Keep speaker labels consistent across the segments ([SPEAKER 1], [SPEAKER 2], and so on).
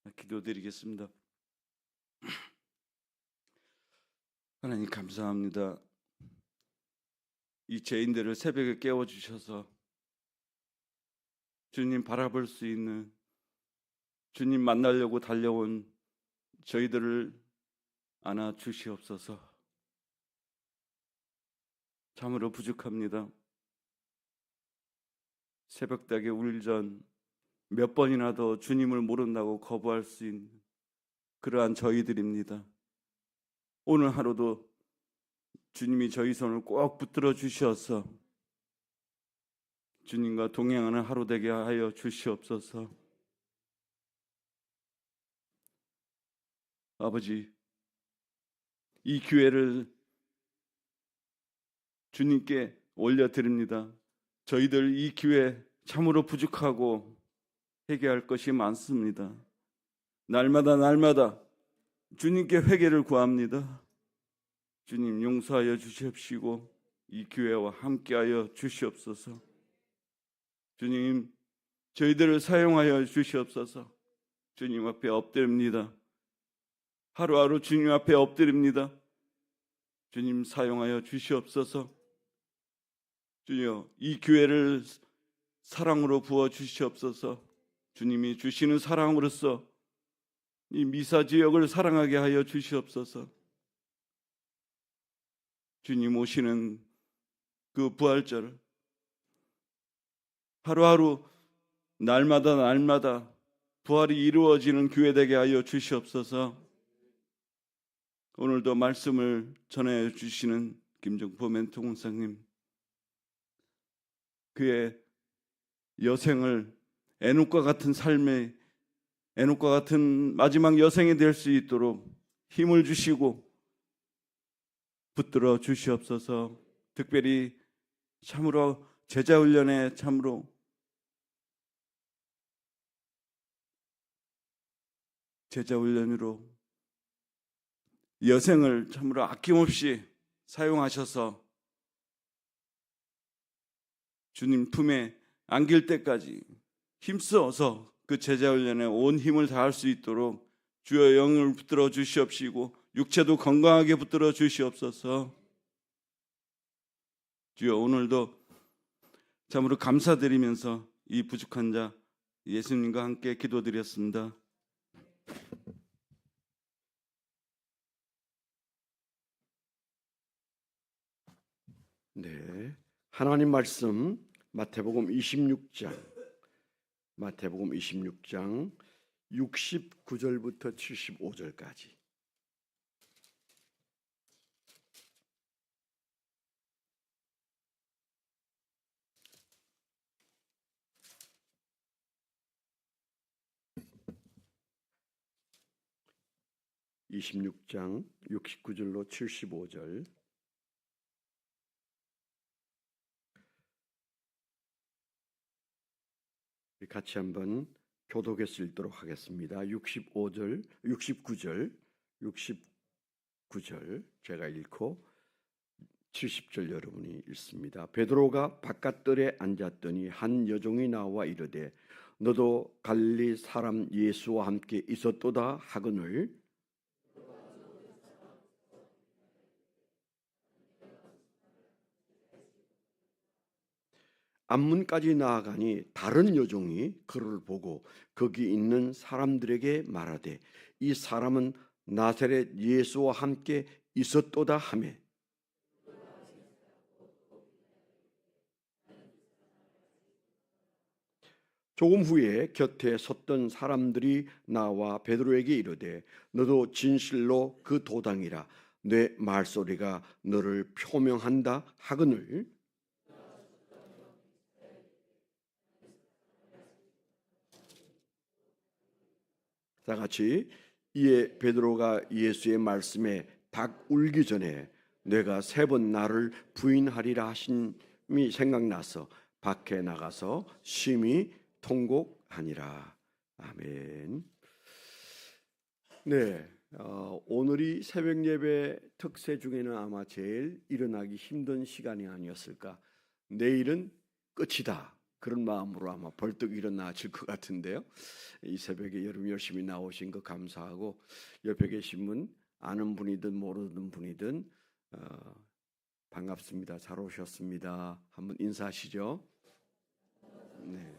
[SPEAKER 1] 기도드리겠습니다. 하나님 감사합니다. 이 죄인들을 새벽에 깨워주셔서 주님 바라볼 수 있는, 주님 만나려고 달려온 저희들을 안아 주시옵소서. 참으로 부족합니다. 새벽닭에 울기 전 몇 번이나 더 주님을 모른다고 거부할 수 있는 그러한 저희들입니다. 오늘 하루도 주님이 저희 손을 꼭 붙들어 주셔서 주님과 동행하는 하루 되게 하여 주시옵소서. 아버지, 이 기회를 주님께 올려드립니다. 저희들 이 기회 참으로 부족하고 회개할 것이 많습니다. 날마다 주님께 회개를 구합니다. 주님 용서하여 주시옵시고 이 기회와 함께하여 주시옵소서. 주님 저희들을 사용하여 주시옵소서. 주님 앞에 엎드립니다. 하루하루 주님 앞에 엎드립니다. 주님 사용하여 주시옵소서. 주여 이 기회를 사랑으로 부어 주시옵소서. 주님이 주시는 사랑으로서 이 미사 지역을 사랑하게 하여 주시옵소서. 주님 오시는 그 부활절 하루하루 날마다 부활이 이루어지는 교회 되게 하여 주시옵소서. 오늘도 말씀을 전해 주시는 김정포 멘토 목사님, 그의 여생을 에녹과 같은 삶의, 에녹과 같은 마지막 여생이 될 수 있도록 힘을 주시고 붙들어 주시옵소서. 특별히 참으로 제자훈련에 참으로 제자훈련으로 여생을 참으로 아낌없이 사용하셔서 주님 품에 안길 때까지 힘써서 그 제자훈련에 온 힘을 다할 수 있도록 주여 영을 붙들어 주시옵시고 육체도 건강하게 붙들어 주시옵소서. 주여 오늘도 참으로 감사드리면서 이 부족한 자 예수님과 함께 기도드렸습니다.
[SPEAKER 2] 네, 하나님 말씀 마태복음 26장 69절부터 75절까지. (26장) 69절로 75절. 같이 한번 교독해서 읽도록 하겠습니다. 69절 제가 읽고 70절 여러분이 읽습니다. 베드로가 바깥들에 앉았더니 한 여종이 나와 이르되 너도 갈릴리 사람 예수와 함께 있었도다 하거늘 앞문까지 나아가니 다른 여종이 그를 보고 거기 있는 사람들에게 말하되 이 사람은 나사렛 예수와 함께 있었도다 하매 조금 후에 곁에 섰던 사람들이 나와 베드로에게 이르되 너도 진실로 그 도당이라 내 말소리가 너를 표명한다 하거늘 다 같이 이에 베드로가 예수의 말씀에 닭 울기 전에 내가 3번 나를 부인하리라 하심이 생각나서 밖에 나가서 심히 통곡하니라. 아멘. 네, 오늘이 새벽 예배 특세 중에는 아마 제일 일어나기 힘든 시간이 아니었을까. 내일은 끝이다. 그런 마음으로 아마 벌떡 일어나실 것 같은데요. 이 새벽에 여러분 열심히 나오신 거 감사하고, 옆에 계신 분 아는 분이든 모르는 분이든 반갑습니다. 잘 오셨습니다. 한번 인사하시죠. 네.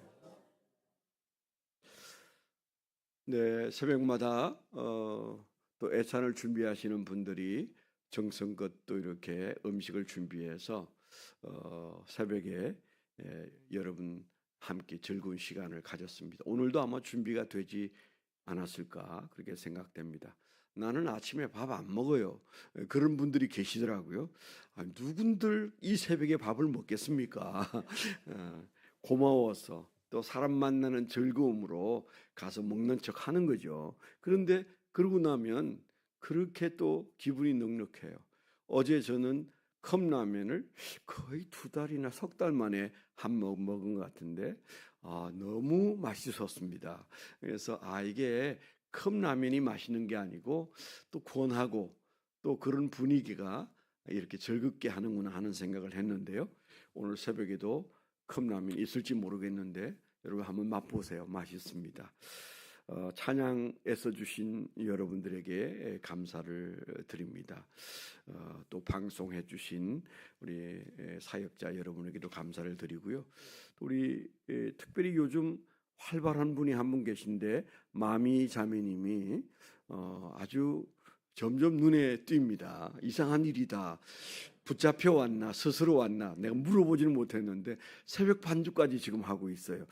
[SPEAKER 2] 네, 새벽마다 또 애찬을 준비하시는 분들이 정성껏 또 이렇게 음식을 준비해서 새벽에 여러분 함께 즐거운 시간을 가졌습니다. 오늘도 아마 준비가 되지 않았을까 그렇게 생각됩니다. 나는 아침에 밥 안 먹어요. 그런 분들이 계시더라고요. 누군들 이 새벽에 밥을 먹겠습니까? 고마워서 또 사람 만나는 즐거움으로 가서 먹는 척 하는 거죠. 그런데 그러고 나면 그렇게 또 기분이 넉넉해요. 어제 저는 컵라면을 거의 2달이나 3달 만에 한 모금 먹은 것 같은데 너무 맛있었습니다. 그래서 이게 컵라면이 맛있는 게 아니고 또 권하고 또 그런 분위기가 이렇게 즐겁게 하는구나 하는 생각을 했는데요. 오늘 새벽에도 컵라면 있을지 모르겠는데 여러분 한번 맛보세요. 맛있습니다. 찬양에서 주신 여러분들에게 감사를 드립니다. 또 방송해 주신 우리 사역자 여러분에게도 감사를 드리고요. 또 우리 특별히 요즘 활발한 분이 한 분 계신데 마미 자매님이 아주 점점 눈에 띕니다. 이상한 일이다. 붙잡혀 왔나 스스로 왔나 내가 물어보지는 못했는데 새벽 반주까지 지금 하고 있어요.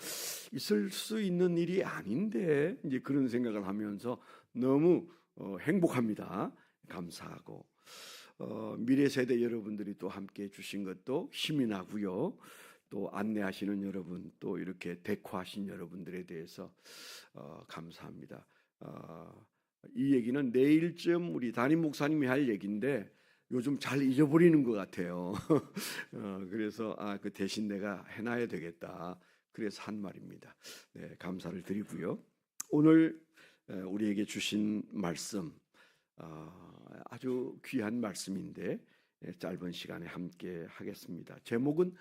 [SPEAKER 2] 있을 수 있는 일이 아닌데 이제 그런 생각을 하면서 너무 행복합니다. 감사하고 미래 세대 여러분들이 또 함께 해주신 것도 힘이 나고요. 또 안내하시는 여러분 또 이렇게 대꾸하신 여러분들에 대해서 감사합니다. 이 얘기는 내일쯤 우리 담임 목사님이 할 얘기인데 요즘 잘 잊어버리는 것 같아요. 그래서 그 대신 내가 해놔야 되겠다. 그래서 한 말입니다. 네, 감사를 드리고요. 오늘 우리에게 주신 말씀 아주 귀한 말씀인데 짧은 시간에 함께 하겠습니다. 제목은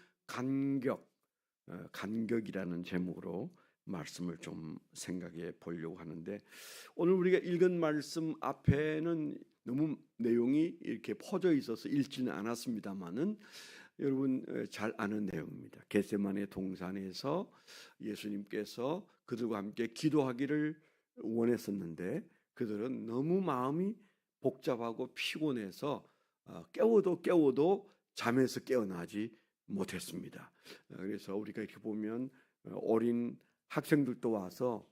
[SPEAKER 2] 간격이라는 제목으로 말씀을 좀 생각해 보려고 하는데 오늘 우리가 읽은 말씀 앞에는 너무 내용이 이렇게 퍼져 있어서 읽지는 않았습니다만은 여러분 잘 아는 내용입니다. 겟세마네 동산에서 예수님께서 그들과 함께 기도하기를 원했었는데 그들은 너무 마음이 복잡하고 피곤해서 깨워도 잠에서 깨어나지 못했습니다. 그래서 우리가 이렇게 보면 어린 학생들도 와서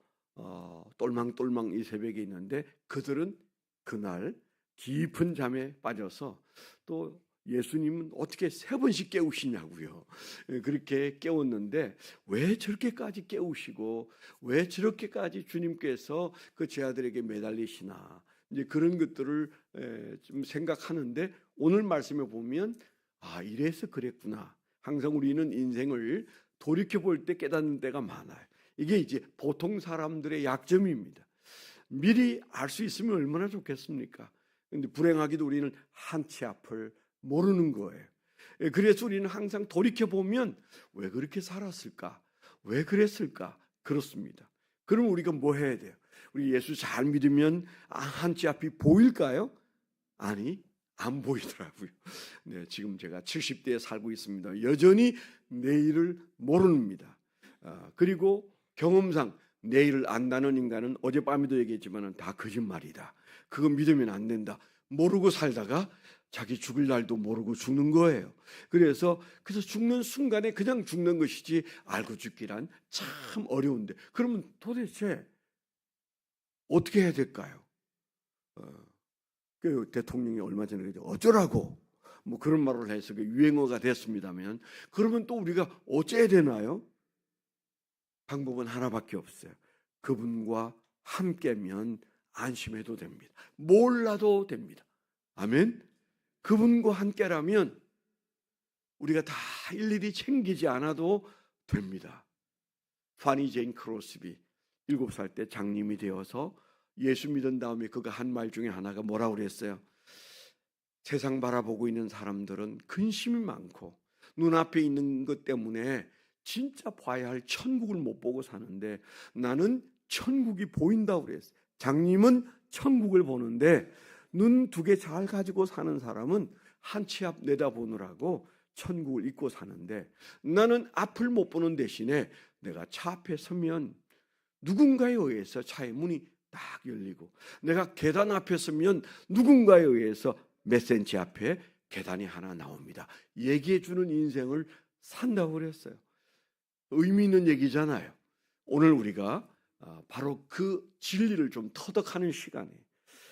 [SPEAKER 2] 똘망똘망 이 새벽에 있는데 그들은 그날 깊은 잠에 빠져서 또 예수님은 어떻게 3번씩 깨우시냐고요. 그렇게 깨웠는데 왜 저렇게까지 깨우시고 왜 저렇게까지 주님께서 그 제 아들에게 매달리시나 이제 그런 것들을 좀 생각하는데 오늘 말씀에 보면 이래서 그랬구나. 항상 우리는 인생을 돌이켜 볼 때 깨닫는 때가 많아요. 이게 이제 보통 사람들의 약점입니다. 미리 알 수 있으면 얼마나 좋겠습니까? 근데 불행하게도 우리는 한치 앞을 모르는 거예요. 그래서 우리는 항상 돌이켜 보면 왜 그렇게 살았을까? 왜 그랬을까? 그렇습니다. 그럼 우리가 뭐 해야 돼요? 우리 예수 잘 믿으면 한치 앞이 보일까요? 아니, 안 보이더라고요. 네, 지금 제가 70대에 살고 있습니다. 여전히 내일을 모릅니다. 그리고 경험상 내일을 안다는 인간은 어젯밤에도 얘기했지만 다 거짓말이다. 그거 믿으면 안 된다. 모르고 살다가 자기 죽을 날도 모르고 죽는 거예요. 그래서 죽는 순간에 그냥 죽는 것이지 알고 죽기란 참 어려운데 그러면 도대체 어떻게 해야 될까요? 그 대통령이 얼마 전에 어쩌라고 뭐 그런 말을 해서 유행어가 됐습니다만 그러면 또 우리가 어째야 되나요? 방법은 하나밖에 없어요. 그분과 함께면 안심해도 됩니다. 몰라도 됩니다. 아멘. 그분과 함께라면 우리가 다 일일이 챙기지 않아도 됩니다. 파니 제인 크로스비 7살 때 장님이 되어서 예수 믿은 다음에 그가 한 말 중에 하나가 뭐라고 그랬어요? 세상 바라보고 있는 사람들은 근심이 많고 눈앞에 있는 것 때문에 진짜 봐야 할 천국을 못 보고 사는데 나는 천국이 보인다고 그랬어요. 장님은 천국을 보는데 눈 두 개 잘 가지고 사는 사람은 한 치 앞 내다보느라고 천국을 잊고 사는데, 나는 앞을 못 보는 대신에 내가 차 앞에 서면 누군가에 의해서 차의 문이 딱 열리고, 내가 계단 앞에 서면 누군가에 의해서 몇 센치 앞에 계단이 하나 나옵니다. 얘기해 주는 인생을 산다고 그랬어요. 의미 있는 얘기잖아요. 오늘 우리가 바로 그 진리를 좀 터득하는 시간에,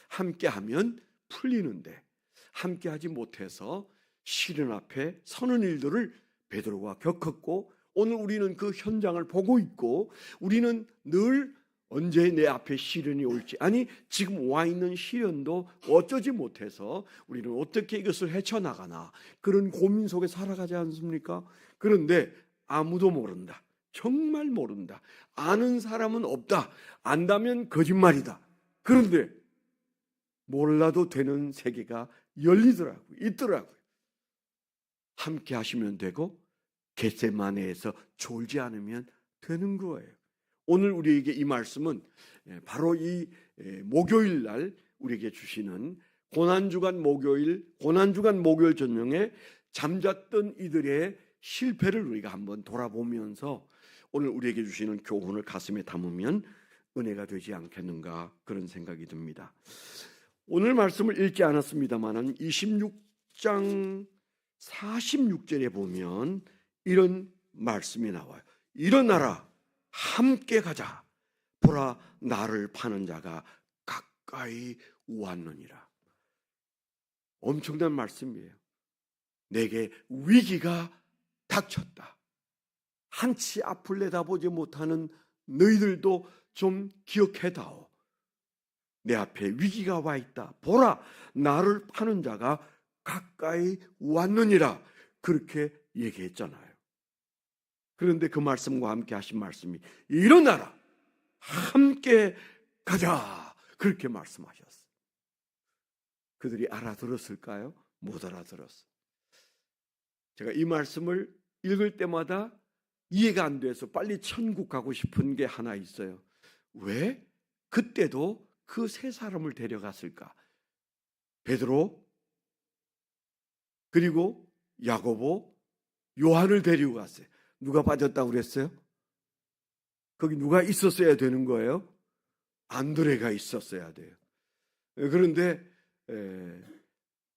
[SPEAKER 2] 함께하면 풀리는데 함께하지 못해서 시련 앞에 서는 일들을 베드로가 겪었고, 오늘 우리는 그 현장을 보고 있고, 우리는 늘 언제 내 앞에 시련이 올지, 아니 지금 와 있는 시련도 어쩌지 못해서 우리는 어떻게 이것을 헤쳐나가나 그런 고민 속에 살아가지 않습니까? 그런데 아무도 모른다. 정말 모른다. 아는 사람은 없다. 안다면 거짓말이다. 그런데 몰라도 되는 세계가 열리더라고요. 있더라고요. 함께 하시면 되고 겟세마네에서 졸지 않으면 되는 거예요. 오늘 우리에게 이 말씀은 바로 이 목요일 날 우리에게 주시는 고난주간 목요일 전명에 잠잤던 이들의 실패를 우리가 한번 돌아보면서 오늘 우리에게 주시는 교훈을 가슴에 담으면 은혜가 되지 않겠는가, 그런 생각이 듭니다. 오늘 말씀을 읽지 않았습니다만 26장 46절에 보면 이런 말씀이 나와요. 일어나라, 함께 가자. 보라, 나를 파는 자가 가까이 왔느니라. 엄청난 말씀이에요. 내게 위기가 닥쳤다. 한치 앞을 내다보지 못하는 너희들도 좀 기억해다오. 내 앞에 위기가 와 있다. 보라, 나를 파는 자가 가까이 왔느니라. 그렇게 얘기했잖아요. 그런데 그 말씀과 함께 하신 말씀이 일어나라, 함께 가자. 그렇게 말씀하셨어요. 그들이 알아들었을까요? 못 알아들었어요. 제가 이 말씀을 읽을 때마다 이해가 안 돼서 빨리 천국 가고 싶은 게 하나 있어요. 왜 그때도 그 세 사람을 데려갔을까? 베드로, 그리고 야고보, 요한을 데리고 갔어요. 누가 빠졌다고 그랬어요? 거기 누가 있었어야 되는 거예요? 안드레가 있었어야 돼요. 그런데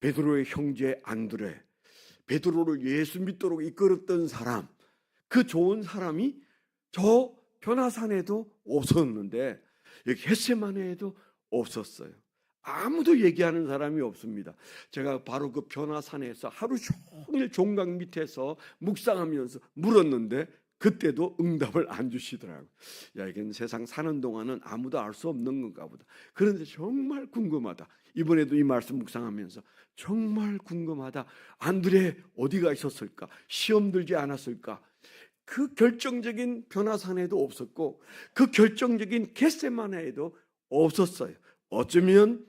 [SPEAKER 2] 베드로의 형제 안드레, 베드로를 예수 믿도록 이끌었던 사람, 그 좋은 사람이 저 변화산에도 없었는데 여기 겟세마네에도 없었어요. 아무도 얘기하는 사람이 없습니다. 제가 바로 그 변화산에서 하루 종일 종각 밑에서 묵상하면서 물었는데 그때도 응답을 안 주시더라고요. 야, 이건 세상 사는 동안은 아무도 알 수 없는 건가 보다. 그런데 정말 궁금하다. 이번에도 이 말씀 묵상하면서 정말 궁금하다. 안드레 어디가 있었을까? 시험 들지 않았을까? 그 결정적인 변화산에도 없었고 그 결정적인 겟세마네에도 없었어요. 어쩌면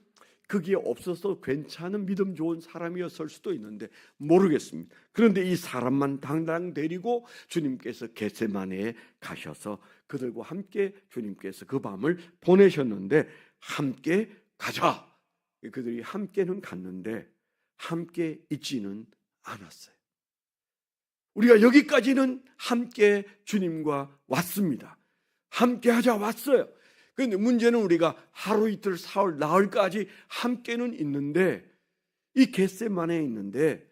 [SPEAKER 2] 거기에 없어서 괜찮은 믿음 좋은 사람이었을 수도 있는데 모르겠습니다. 그런데 이 사람만 당당 데리고 주님께서 겟세마네에 가셔서 그들과 함께 주님께서 그 밤을 보내셨는데 함께 가자. 그들이 함께는 갔는데 함께 있지는 않았어요. 우리가 여기까지는 함께 주님과 왔습니다. 함께 하자 왔어요. 그런데 문제는 우리가 하루 이틀 사흘 나흘까지 함께는 있는데 이 겟세마네에 있는데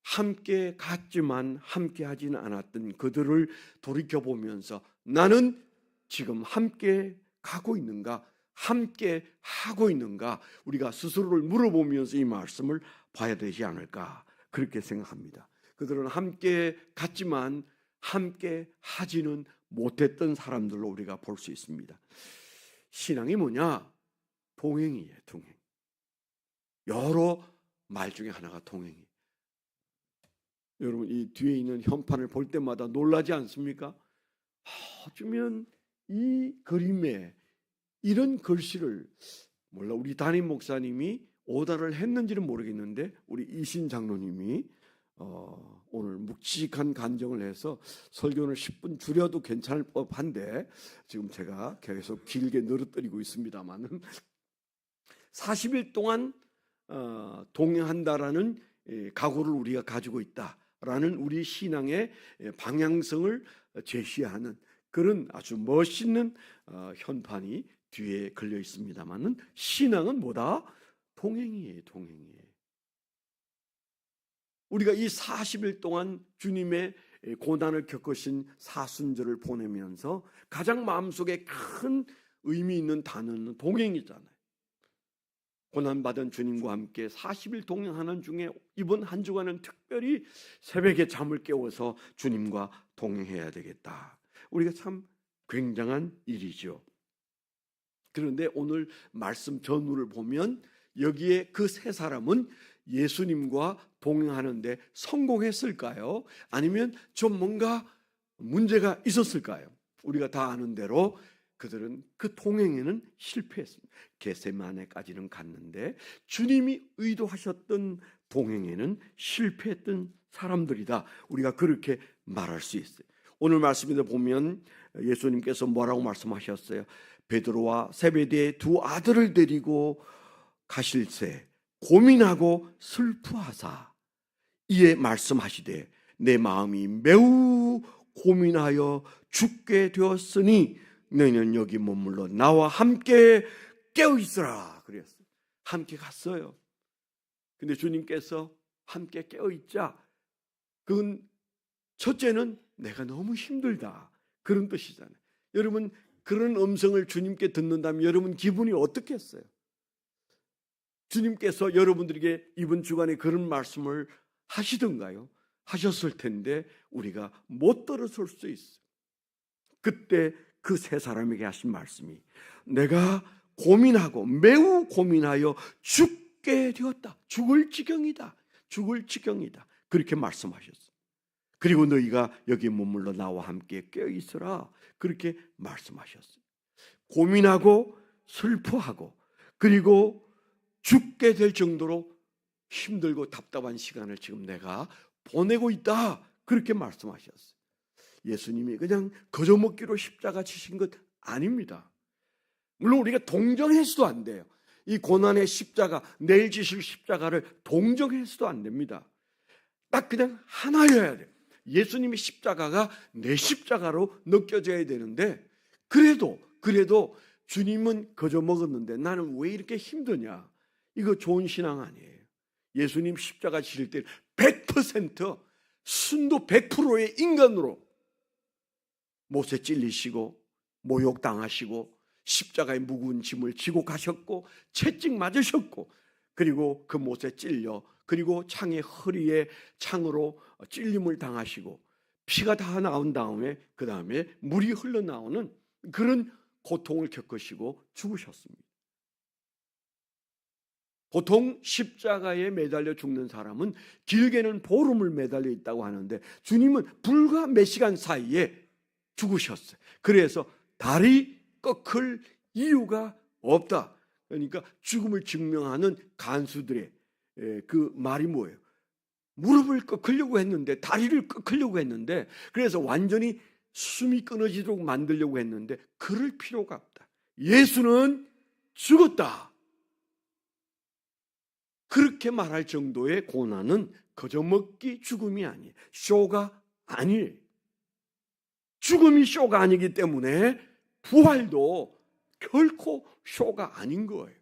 [SPEAKER 2] 함께 갔지만 함께 하지는 않았던 그들을 돌이켜보면서 나는 지금 함께 가고 있는가, 함께 하고 있는가, 우리가 스스로를 물어보면서 이 말씀을 봐야 되지 않을까, 그렇게 생각합니다. 그들은 함께 갔지만 함께 하지는 못했던 사람들로 우리가 볼 수 있습니다. 신앙이 뭐냐? 동행이에요. 동행. 여러 말 중에 하나가 동행이에요. 여러분 이 뒤에 있는 현판을 볼 때마다 놀라지 않습니까? 어쩌면 이 그림에 이런 글씨를 몰라 우리 담임 목사님이 오다를 했는지는 모르겠는데 우리 이신 장로님이 오늘 묵직한 간증을 해서 설교를 10분 줄여도 괜찮을 법한데 지금 제가 계속 길게 늘어뜨리고 있습니다만은 40일 동안 동행한다라는 각오를 우리가 가지고 있다라는 우리 신앙의 방향성을 제시하는 그런 아주 멋있는 현판이 뒤에 걸려 있습니다만은 신앙은 뭐다? 동행이에요, 동행이에요. 우리가 이 40일 동안 주님의 고난을 겪으신 사순절을 보내면서 가장 마음속에 큰 의미 있는 단어는 동행이잖아요. 고난받은 주님과 함께 40일 동행하는 중에 이번 한 주간은 특별히 새벽에 잠을 깨워서 주님과 동행해야 되겠다. 우리가 참 굉장한 일이죠. 그런데 오늘 말씀 전후를 보면 여기에 그 세 사람은 예수님과 동행하는데 성공했을까요? 아니면 좀 뭔가 문제가 있었을까요? 우리가 다 아는 대로 그들은 그 동행에는 실패했습니다. 겟세마네까지는 갔는데 주님이 의도하셨던 동행에는 실패했던 사람들이다. 우리가 그렇게 말할 수 있어요. 오늘 말씀에 보면 예수님께서 뭐라고 말씀하셨어요? 베드로와 세베대의 두 아들을 데리고 가실새 고민하고 슬퍼하사 이에 말씀하시되 내 마음이 매우 고민하여 죽게 되었으니 너희는 여기 머물러 나와 함께 깨어 있으라 그랬어요. 함께 갔어요. 근데 주님께서 함께 깨어 있자 그건 첫째는 내가 너무 힘들다 그런 뜻이잖아요. 여러분 그런 음성을 주님께 듣는다면 여러분 기분이 어떻겠어요? 주님께서 여러분들에게 이번 주간에 그런 말씀을 하시던가요? 하셨을 텐데 우리가 못 들었을 수 있어요. 그때 그 세 사람에게 하신 말씀이 내가 고민하고 매우 고민하여 죽게 되었다. 죽을 지경이다. 죽을 지경이다. 그렇게 말씀하셨어요. 그리고 너희가 여기 머물러 나와 함께 깨어 있으라. 그렇게 말씀하셨어요. 고민하고 슬퍼하고 그리고 죽게 될 정도로 힘들고 답답한 시간을 지금 내가 보내고 있다. 그렇게 말씀하셨어요. 예수님이 그냥 거저먹기로 십자가 지신 것 아닙니다. 물론 우리가 동정해서도 안 돼요. 이 고난의 십자가, 내일 지실 십자가를 동정해서도 안 됩니다. 딱 그냥 하나여야 돼요. 예수님의 십자가가 내 십자가로 느껴져야 되는데 그래도 주님은 거저 먹었는데 나는 왜 이렇게 힘드냐? 이거 좋은 신앙 아니에요. 예수님 십자가 지실 때 100% 순도 100%의 인간으로 못에 찔리시고 모욕당하시고 십자가의 무거운 짐을 지고 가셨고 채찍 맞으셨고 그리고 그 못에 찔려 그리고 창의 허리에 창으로 찔림을 당하시고 피가 다 나온 다음에 그 다음에 물이 흘러나오는 그런 고통을 겪으시고 죽으셨습니다. 보통 십자가에 매달려 죽는 사람은 길게는 보름을 매달려 있다고 하는데 주님은 불과 몇 시간 사이에 죽으셨어요. 그래서 다리 꺾을 이유가 없다. 그러니까 죽음을 증명하는 간수들의 그 말이 뭐예요? 무릎을 꺾으려고 했는데 다리를 꺾으려고 했는데 그래서 완전히 숨이 끊어지도록 만들려고 했는데 그럴 필요가 없다. 예수는 죽었다. 그렇게 말할 정도의 고난은 거저먹기 죽음이 아니에요. 쇼가 아니에요. 죽음이 쇼가 아니기 때문에 부활도 결코 쇼가 아닌 거예요.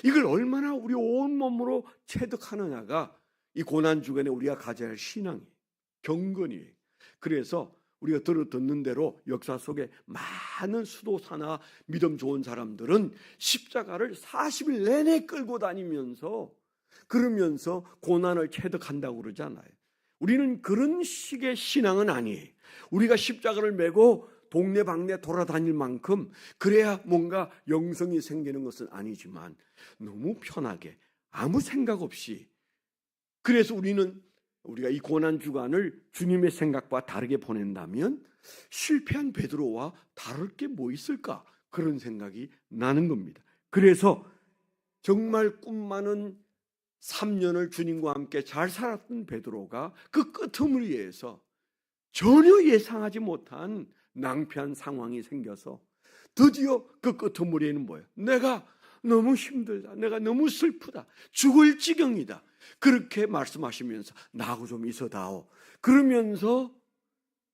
[SPEAKER 2] 이걸 얼마나 우리 온몸으로 체득하느냐가 이 고난 주간에 우리가 가져야 할 신앙이에요. 경건이에요. 그래서 우리가 듣는 대로 역사 속에 많은 수도사나 믿음 좋은 사람들은 십자가를 40일 내내 끌고 다니면서 그러면서 고난을 체득한다고 그러잖아요. 우리는 그런 식의 신앙은 아니에요. 우리가 십자가를 메고 동네방네 돌아다닐 만큼 그래야 뭔가 영성이 생기는 것은 아니지만 너무 편하게 아무 생각 없이 그래서 우리가 이 고난 주간을 주님의 생각과 다르게 보낸다면 실패한 베드로와 다를 게 뭐 있을까? 그런 생각이 나는 겁니다. 그래서 정말 꿈 많은 3년을 주님과 함께 잘 살았던 베드로가 그 끄트머리에서 전혀 예상하지 못한 낭패한 상황이 생겨서 드디어 그 끄트머리에는 뭐예요? 내가 너무 힘들다. 내가 너무 슬프다. 죽을 지경이다. 그렇게 말씀하시면서 나하고 좀 있어다오. 그러면서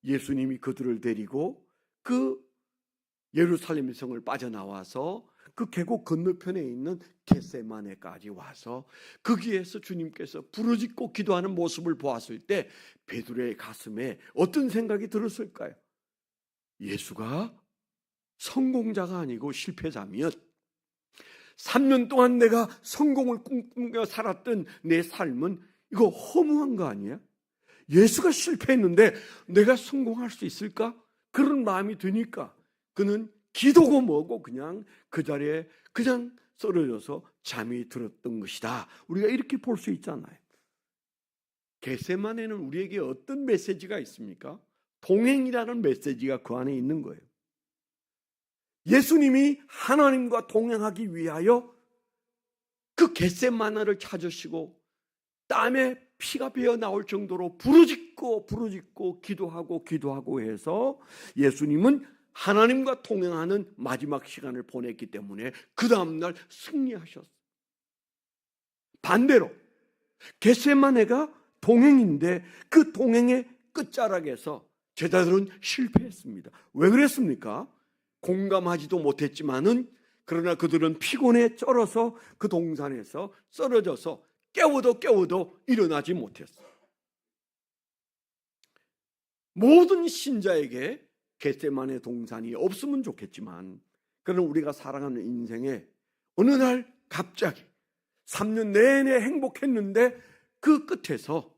[SPEAKER 2] 예수님이 그들을 데리고 그 예루살렘 성을 빠져나와서 그 계곡 건너편에 있는 겟세마네까지 와서 거기에서 주님께서 부르짖고 기도하는 모습을 보았을 때 베드로의 가슴에 어떤 생각이 들었을까요? 예수가 성공자가 아니고 실패자면 3년 동안 내가 성공을 꿈꾸며 살았던 내 삶은 이거 허무한 거 아니야? 예수가 실패했는데 내가 성공할 수 있을까? 그런 마음이 드니까 그는 기도고 뭐고 그냥 그 자리에 그냥 쓰러져서 잠이 들었던 것이다. 우리가 이렇게 볼 수 있잖아요. 겟세마네는 우리에게 어떤 메시지가 있습니까? 동행이라는 메시지가 그 안에 있는 거예요. 예수님이 하나님과 동행하기 위하여 그 겟세마네를 찾으시고 땀에 피가 배어 나올 정도로 부르짖고 기도하고 해서 예수님은 하나님과 동행하는 마지막 시간을 보냈기 때문에 그 다음날 승리하셨어요. 반대로 겟세마네가 동행인데 그 동행의 끝자락에서 제자들은 실패했습니다. 왜 그랬습니까? 공감하지도 못했지만은 그러나 그들은 피곤에 쩔어서 그 동산에서 쓰러져서 깨워도 일어나지 못했어요. 모든 신자에게 겟세마네 동산이 없으면 좋겠지만 그러나 우리가 살아가는 인생에 어느 날 갑자기 3년 내내 행복했는데 그 끝에서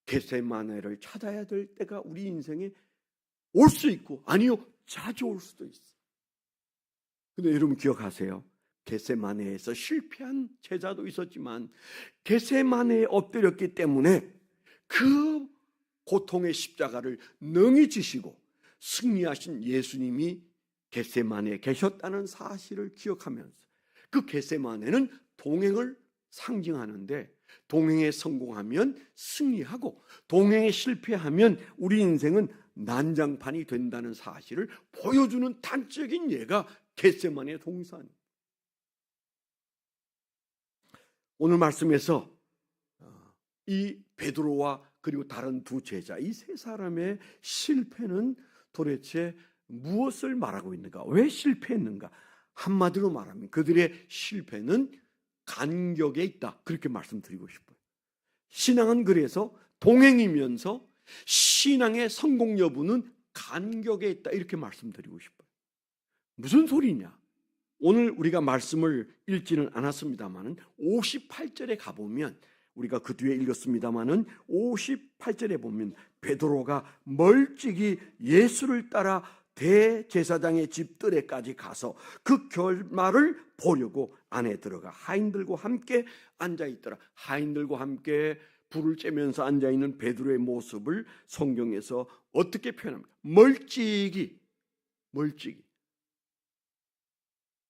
[SPEAKER 2] 겟세마네를 찾아야 될 때가 우리 인생에 올 수 있고 아니요 자주 올 수도 있어요. 근데 여러분 기억하세요. 겟세마네에서 실패한 제자도 있었지만 겟세마네에 엎드렸기 때문에 그 고통의 십자가를 능히 지시고 승리하신 예수님이 겟세마네에 계셨다는 사실을 기억하면서 그 겟세마네는 동행을 상징하는데 동행에 성공하면 승리하고 동행에 실패하면 우리 인생은 난장판이 된다는 사실을 보여주는 단적인 예가 겟세마네 동산입니다. 오늘 말씀에서 이 베드로와 그리고 다른 두 제자 이 세 사람의 실패는 도대체 무엇을 말하고 있는가? 왜 실패했는가? 한마디로 말하면 그들의 실패는 간격에 있다. 그렇게 말씀드리고 싶어요. 신앙은 그래서 동행이면서 신앙의 성공 여부는 간격에 있다. 이렇게 말씀드리고 싶어요. 무슨 소리냐? 오늘 우리가 말씀을 읽지는 않았습니다만은 58절에 가보면 우리가 그 뒤에 읽었습니다마는 58절에 보면 베드로가 멀찍이 예수를 따라 대제사장의 집 뜰에까지 가서 그 결말을 보려고 안에 들어가 하인들과 함께 앉아있더라. 하인들과 함께 불을 쬐면서 앉아있는 베드로의 모습을 성경에서 어떻게 표현합니까? 멀찍이.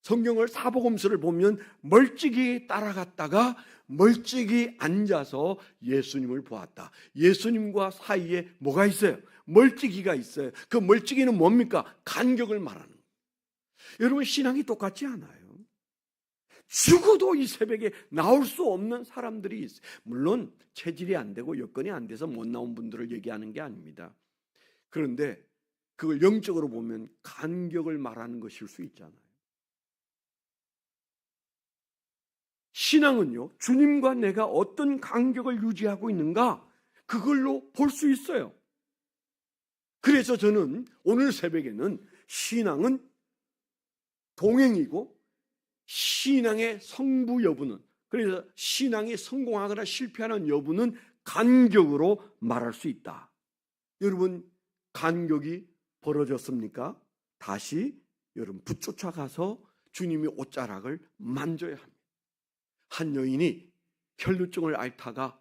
[SPEAKER 2] 성경을 사복음서를 보면 멀찍이 따라갔다가 멀찍이 앉아서 예수님을 보았다. 예수님과 사이에 뭐가 있어요? 멀찍이가 있어요. 그 멀찍이는 뭡니까? 간격을 말하는 거예요. 여러분 신앙이 똑같지 않아요. 죽어도 이 새벽에 나올 수 없는 사람들이 있어요. 물론 체질이 안 되고 여건이 안 돼서 못 나온 분들을 얘기하는 게 아닙니다. 그런데 그걸 영적으로 보면 간격을 말하는 것일 수 있잖아요. 신앙은요, 주님과 내가 어떤 간격을 유지하고 있는가 그걸로 볼 수 있어요. 그래서 저는 오늘 새벽에는 신앙은 동행이고 신앙의 성부 여부는, 그래서 신앙이 성공하거나 실패하는 여부는 간격으로 말할 수 있다. 여러분 간격이 벌어졌습니까? 다시 여러분 붙쫓아가서 주님의 옷자락을 만져야 합니다. 한 여인이 혈루증을 앓다가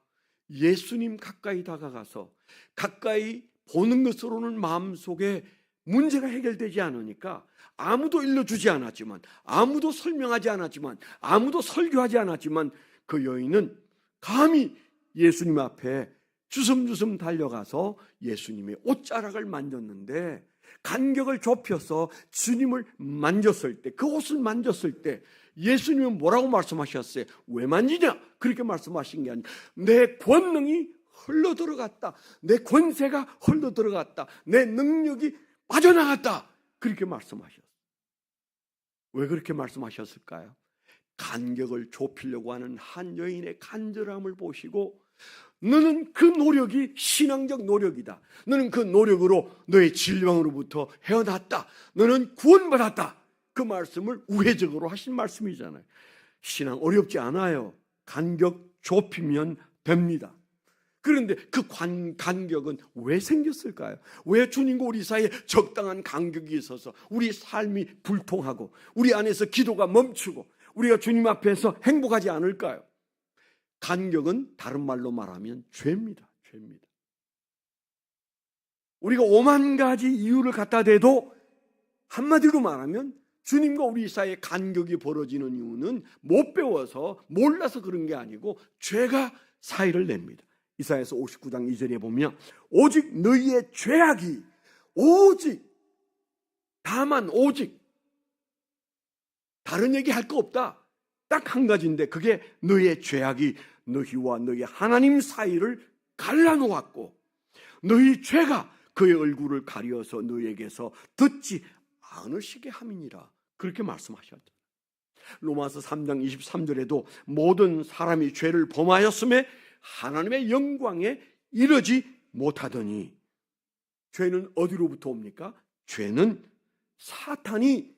[SPEAKER 2] 예수님 가까이 다가가서 가까이 보는 것으로는 마음속에 문제가 해결되지 않으니까 아무도 일러주지 않았지만 아무도 설명하지 않았지만 아무도 설교하지 않았지만 그 여인은 감히 예수님 앞에 주섬주섬 달려가서 예수님의 옷자락을 만졌는데, 간격을 좁혀서 주님을 만졌을 때, 그 옷을 만졌을 때 예수님은 뭐라고 말씀하셨어요? 왜 만지냐? 그렇게 말씀하신 게 아니라 내 권능이 흘러들어갔다, 내 권세가 흘러들어갔다, 내 능력이 빠져나갔다, 그렇게 말씀하셨어요. 왜 그렇게 말씀하셨을까요? 간격을 좁히려고 하는 한 여인의 간절함을 보시고, 너는 그 노력이 신앙적 노력이다, 너는 그 노력으로 너의 질병으로부터 헤어났다, 너는 구원받았다, 그 말씀을 우회적으로 하신 말씀이잖아요. 신앙 어렵지 않아요. 간격 좁히면 됩니다. 그런데 그 간격은 왜 생겼을까요? 왜 주님과 우리 사이에 적당한 간격이 있어서 우리 삶이 불통하고 우리 안에서 기도가 멈추고 우리가 주님 앞에서 행복하지 않을까요? 간격은 다른 말로 말하면 죄입니다. 죄입니다. 우리가 5만 가지 이유를 갖다 대도 한마디로 말하면 주님과 우리 사이에 간격이 벌어지는 이유는 못 배워서 몰라서 그런 게 아니고 죄가 사이를 냅니다. 이사야서 59장 2절에 보면 오직 너희의 죄악이, 오직, 다만 오직, 다른 얘기 할 거 없다, 딱 한 가지인데 그게 너희의 죄악이 너희와 너희 하나님 사이를 갈라놓았고 너희 죄가 그의 얼굴을 가려서 너희에게서 듣지 않으시게 함이니라, 그렇게 말씀하셨죠. 로마서 3장 23절에도 모든 사람이 죄를 범하였음에 하나님의 영광에 이르지 못하더니, 죄는 어디로부터 옵니까? 죄는 사탄이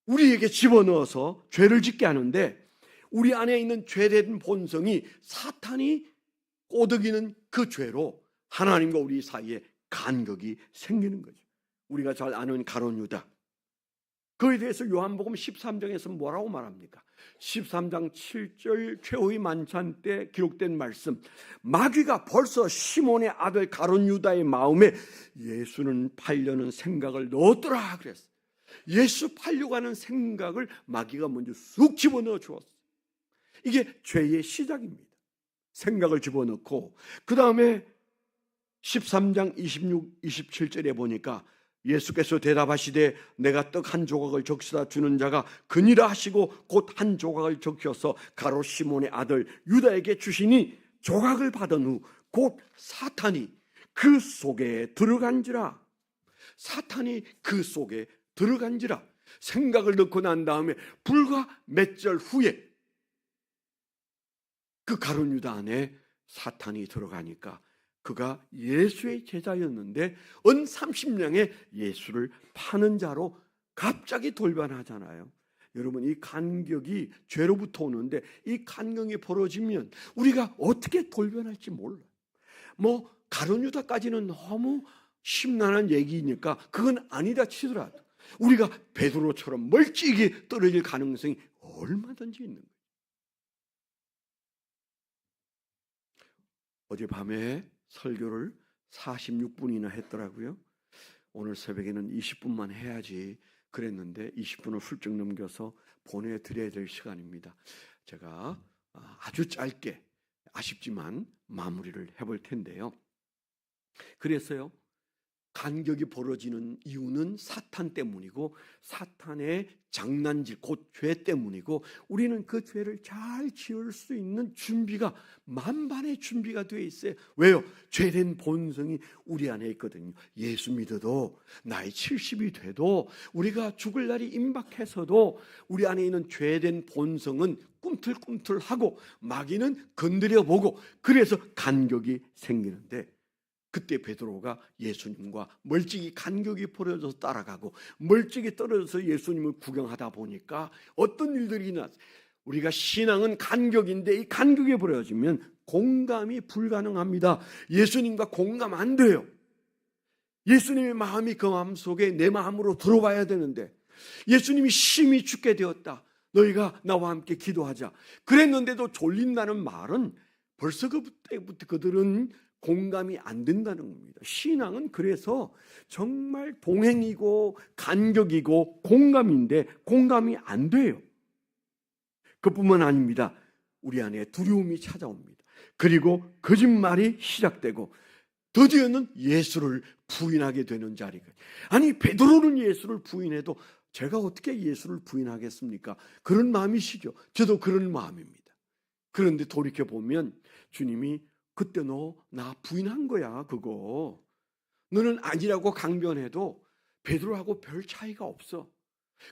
[SPEAKER 2] 우리에게 집어넣어서 죄를 짓게 하는데, 우리 안에 있는 죄된 본성이 사탄이 꼬드기는 그 죄로 하나님과 우리 사이에 간격이 생기는 거죠. 우리가 잘 아는 가룟 유다, 그에 대해서 요한복음 13장에서 뭐라고 말합니까? 13장 7절 최후의 만찬 때 기록된 말씀, 마귀가 벌써 시몬의 아들 가룟 유다의 마음에 예수는 팔려는 생각을 넣었더라 그랬어요. 예수 팔려고 하는 생각을 마귀가 먼저 쑥 집어넣어 주었어요. 이게 죄의 시작입니다. 생각을 집어넣고, 그 다음에 13장 26, 27절에 보니까 예수께서 대답하시되 내가 떡 한 조각을 적시다 주는 자가 그니라 하시고 곧 한 조각을 적셔서 가롯 시몬의 아들 유다에게 주시니, 조각을 받은 후 곧 사탄이 그 속에 들어간지라. 사탄이 그 속에 들어간지라. 생각을 넣고 난 다음에 불과 몇 절 후에 그 가룟 유다 안에 사탄이 들어가니까 그가 예수의 제자였는데 은 30냥에 예수를 파는 자로 갑자기 돌변하잖아요. 여러분, 이 간격이 죄로부터 오는데 이 간격이 벌어지면 우리가 어떻게 돌변할지 몰라요. 뭐 가룟 유다까지는 너무 심란한 얘기니까 그건 아니다 치더라도 우리가 베드로처럼 멀찍이 떨어질 가능성이 얼마든지 있는 거예요. 어젯밤에 설교를 46분이나 했더라고요. 오늘 새벽에는 20분만 해야지 그랬는데 20분을 훌쩍 넘겨서 보내드려야 될 시간입니다. 제가 아주 짧게, 아쉽지만 마무리를 해볼 텐데요. 그래서요, 간격이 벌어지는 이유는 사탄 때문이고 사탄의 장난질, 곧 죄 때문이고, 우리는 그 죄를 잘 지을 수 있는 준비가, 만반의 준비가 되어 있어요. 왜요? 죄된 본성이 우리 안에 있거든요. 예수 믿어도 나이 70이 돼도 우리가 죽을 날이 임박해서도 우리 안에 있는 죄된 본성은 꿈틀꿈틀하고 마귀는 건드려보고, 그래서 간격이 생기는데, 그때 베드로가 예수님과 멀찍이 간격이 벌어져서 따라가고 멀찍이 떨어져서 예수님을 구경하다 보니까 어떤 일들이 났어요. 우리가 신앙은 간격인데 이 간격이 벌어지면 공감이 불가능합니다. 예수님과 공감 안 돼요. 예수님의 마음이 그 마음속에 내 마음으로 들어와야 되는데, 예수님이 심히 죽게 되었다, 너희가 나와 함께 기도하자 그랬는데도 졸린다는 말은 벌써 그때부터 그들은 공감이 안 된다는 겁니다. 신앙은 그래서 정말 동행이고 간격이고 공감인데 공감이 안 돼요. 그뿐만 아닙니다. 우리 안에 두려움이 찾아옵니다. 그리고 거짓말이 시작되고 드디어는 예수를 부인하게 되는 자리가. 아니, 베드로는 예수를 부인해도 제가 어떻게 예수를 부인하겠습니까? 그런 마음이시죠. 저도 그런 마음입니다. 그런데 돌이켜보면 주님이 그때 너 나 부인한 거야 그거. 너는 아니라고 강변해도 베드로하고 별 차이가 없어.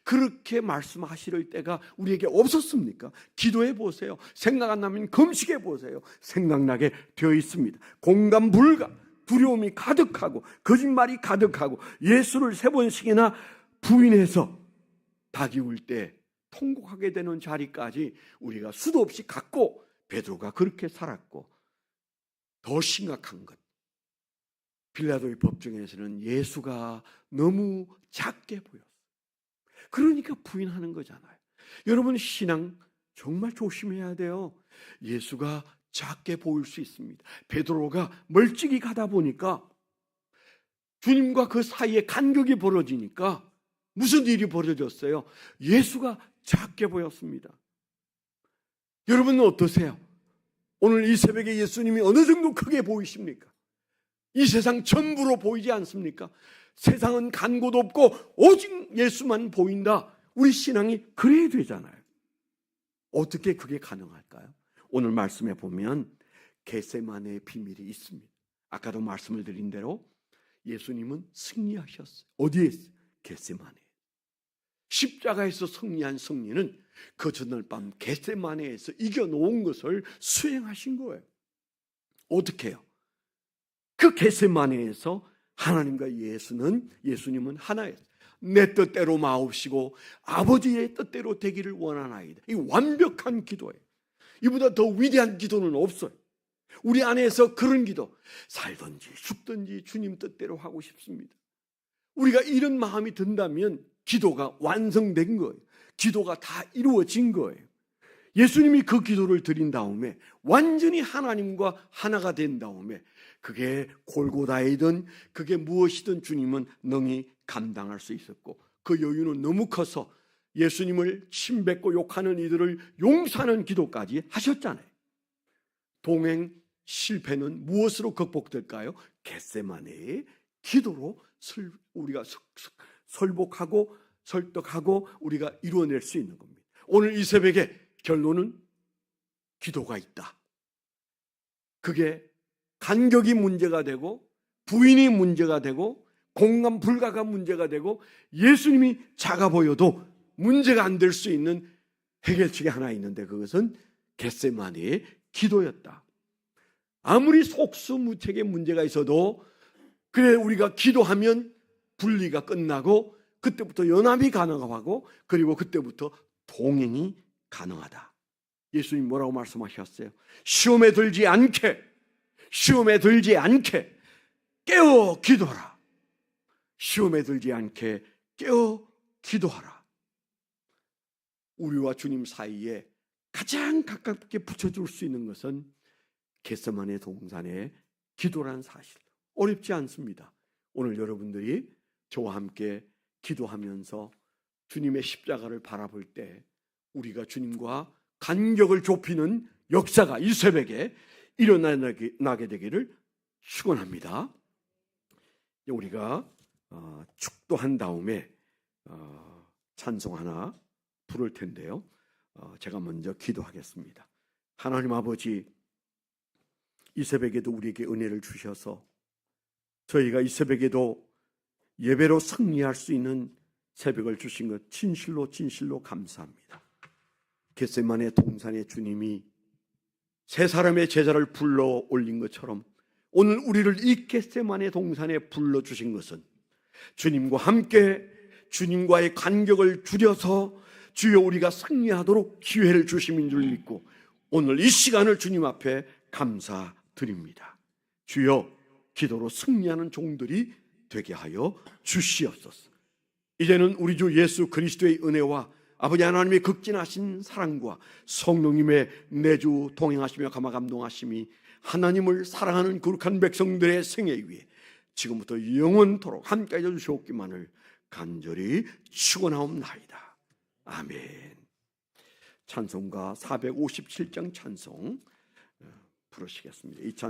[SPEAKER 2] 그렇게 말씀하실 때가 우리에게 없었습니까? 기도해 보세요. 생각 안 나면 금식해 보세요. 생각나게 되어 있습니다. 공감 불가, 두려움이 가득하고 거짓말이 가득하고 예수를 3번씩이나 부인해서 닭이 울 때 통곡하게 되는 자리까지 우리가 수도 없이 갔고, 베드로가 그렇게 살았고, 더 심각한 것, 빌라도의 법정에서는 예수가 너무 작게 보였어요. 그러니까 부인하는 거잖아요. 여러분, 신앙 정말 조심해야 돼요. 예수가 작게 보일 수 있습니다. 베드로가 멀찍이 가다 보니까 주님과 그 사이에 간격이 벌어지니까 무슨 일이 벌어졌어요? 예수가 작게 보였습니다. 여러분은 어떠세요? 오늘 이 새벽에 예수님이 어느 정도 크게 보이십니까? 이 세상 전부로 보이지 않습니까? 세상은 간 곳 없고 오직 예수만 보인다. 우리 신앙이 그래야 되잖아요. 어떻게 그게 가능할까요? 오늘 말씀에 보면 겟세마네의 비밀이 있습니다. 아까도 말씀을 드린 대로 예수님은 승리하셨어요. 어디에 있어요? 겟세마네. 십자가에서 승리한 승리는 그 전날 밤 겟세마네에서 이겨놓은 것을 수행하신 거예요. 어떻게 해요? 그 겟세마네에서 하나님과 예수님은 하나예요. 내 뜻대로 마옵시고 아버지의 뜻대로 되기를 원하나이다. 이 완벽한 기도예요. 이보다 더 위대한 기도는 없어요. 우리 안에서 그런 기도, 살든지 죽든지 주님 뜻대로 하고 싶습니다. 우리가 이런 마음이 든다면 기도가 완성된 거예요. 기도가 다 이루어진 거예요. 예수님이 그 기도를 드린 다음에 완전히 하나님과 하나가 된 다음에 그게 골고다이든 그게 무엇이든 주님은 능히 감당할 수 있었고, 그 여유는 너무 커서 예수님을 침뱉고 욕하는 이들을 용서하는 기도까지 하셨잖아요. 동행 실패는 무엇으로 극복될까요? 겟세마네의 기도로 우리가 설복하고 설득하고 우리가 이루어낼 수 있는 겁니다. 오늘 이 새벽에 결론은 기도가 있다. 그게 간격이 문제가 되고 부인이 문제가 되고 공감 불가가 문제가 되고 예수님이 작아 보여도 문제가 안 될 수 있는 해결책이 하나 있는데 그것은 겟세마네의 기도였다. 아무리 속수무책의 문제가 있어도 그래 우리가 기도하면 분리가 끝나고 그때부터 연합이 가능하고 그리고 그때부터 동행이 가능하다. 예수님 뭐라고 말씀하셨어요? 시험에 들지 않게 깨어 기도하라. 시험에 들지 않게 깨어 기도하라. 우리와 주님 사이에 가장 가깝게 붙여줄 수 있는 것은 겟세마네 동산의 기도란 사실. 어렵지 않습니다. 오늘 여러분들이 저와 함께 기도하면서 주님의 십자가를 바라볼 때 우리가 주님과 간격을 좁히는 역사가 이 새벽에 일어나게 되기를 축원합니다. 우리가 축도한 다음에 찬송 하나 부를 텐데요. 제가 먼저 기도하겠습니다. 하나님 아버지, 이 새벽에도 우리에게 은혜를 주셔서 저희가 이 새벽에도 예배로 승리할 수 있는 새벽을 주신 것 진실로 감사합니다. 겟세마네 동산의 주님이 세 사람의 제자를 불러 올린 것처럼 오늘 우리를 이 겟세마네 동산에 불러주신 것은 주님과 함께 주님과의 간격을 줄여서 주여 우리가 승리하도록 기회를 주심인 줄 믿고 오늘 이 시간을 주님 앞에 감사드립니다. 주여 기도로 승리하는 종들이 되게 하여 주시옵소서. 이제는 우리 주 예수 그리스도의 은혜와 아버지 하나님의 극진하신 사랑과 성령님의 내주 동행하시며 감화 감동하심이 하나님을 사랑하는 거룩한 백성들의 생애 위에 지금부터 영원토록 함께 해줘 주시옵기만을 간절히 축원하옵나이다. 아멘. 찬송가 457장 찬송 부르시겠습니다. 이 찬송